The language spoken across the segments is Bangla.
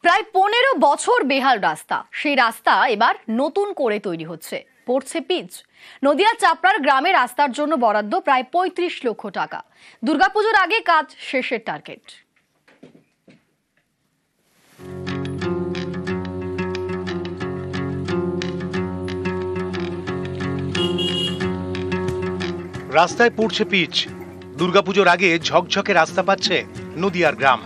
প্রায় 15 বছর বেহাল রাস্তা, সেই রাস্তা এবার নতুন করে তৈরি হচ্ছে, পড়ছে পিচ। নদিয়া চাপড়ার গ্রামে রাস্তার জন্য বরাদ্দ প্রায় 35 লক্ষ টাকা। দুর্গাপুজোর আগে কাজ শেষের টার্গেট। রাস্তায় পড়ছে পিচ। দুর্গাপুজোর আগে ঝকঝকে রাস্তা পাচ্ছে নদিয়ার গ্রাম।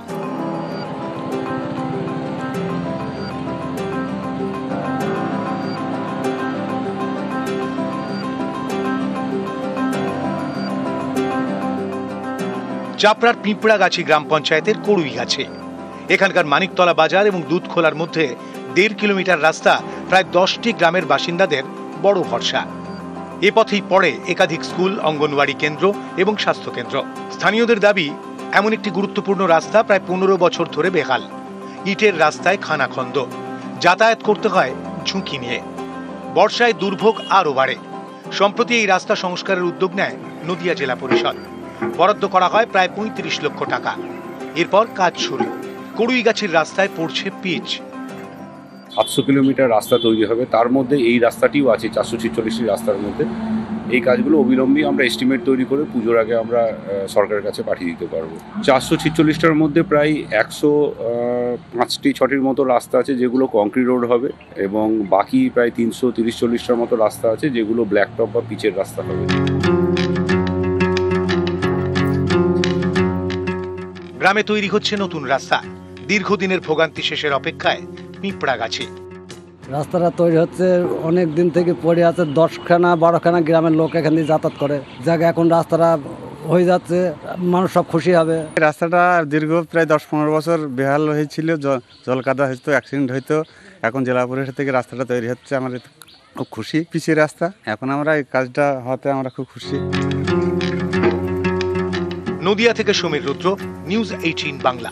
চাপড়ার পিঁপড়াগাছি গ্রাম পঞ্চায়েতের কড়ুইগাছি। এখানকার মানিকতলা বাজার এবং দুধখোলার মধ্যে 1.5 কিলোমিটার রাস্তা প্রায় 10টি গ্রামের বাসিন্দাদের বড় ভরসা। এ পথেই পড়ে একাধিক স্কুল, অঙ্গনওয়াড়ি কেন্দ্র এবং স্বাস্থ্য কেন্দ্র। স্থানীয়দের দাবি, এমন একটি গুরুত্বপূর্ণ রাস্তা প্রায় 15 বছর ধরে বেহাল। ইটের রাস্তায় খানাখন্দ, যাতায়াত করতে হয় ঝুঁকি নিয়ে। বর্ষায় দুর্ভোগ আরও বাড়ে। সম্প্রতি এই রাস্তা সংস্কারের উদ্যোগ নেয় নদিয়া জেলা পরিষদ। বরাদ্দ করা হয় প্রায় 35 লক্ষ টাকা। এরপর কাজ শুরু। কড়ুইগাছির রাস্তায় পড়ছে পিচ। 700 কিলোমিটার রাস্তা তৈরি হবে, তার মধ্যে এই রাস্তাটিও আছে 446টি রাস্তার মধ্যে। এই কাজগুলো অবিলম্বে আমরা এস্টিমেট তৈরি করে পুজোর আগে আমরা সরকারের কাছে পাঠিয়ে দিতে পারবো। 446টার মধ্যে প্রায় 105-6টির মতো রাস্তা আছে যেগুলো কংক্রিট রোড হবে, এবং বাকি প্রায় 330-40টার মতো রাস্তা আছে যেগুলো ব্ল্যাক টপ বা পিচের রাস্তা হবে। গ্রামে তৈরি হচ্ছে নতুন রাস্তা। দীর্ঘদিনের ভোগান্তি শেষের অপেক্ষায় পিঁপড়াগাছি। রাস্তাটা তৈরি হচ্ছে অনেক দিন থেকে পড়ে আছে, 10খানা-12খানা গ্রামের লোক এখান দিয়ে যাতায়াত করে। জায়গা এখন রাস্তাটা হয়ে যাচ্ছে, মানুষ সব খুশি হবে। রাস্তাটা দীর্ঘ প্রায় 10-15 বছর বেহাল হয়েছিল, জল কাদা হয়তো, অ্যাক্সিডেন্ট হয়তো। এখন জেলা পরিষদ থেকে রাস্তাটা তৈরি হচ্ছে, আমরা খুব খুশি। পিচের রাস্তা, এখন আমরা এই কাজটা হতে আমরা খুব খুশি। নদিয়া থেকে সমীর রুদ্র, নিউজ 18 বাংলা।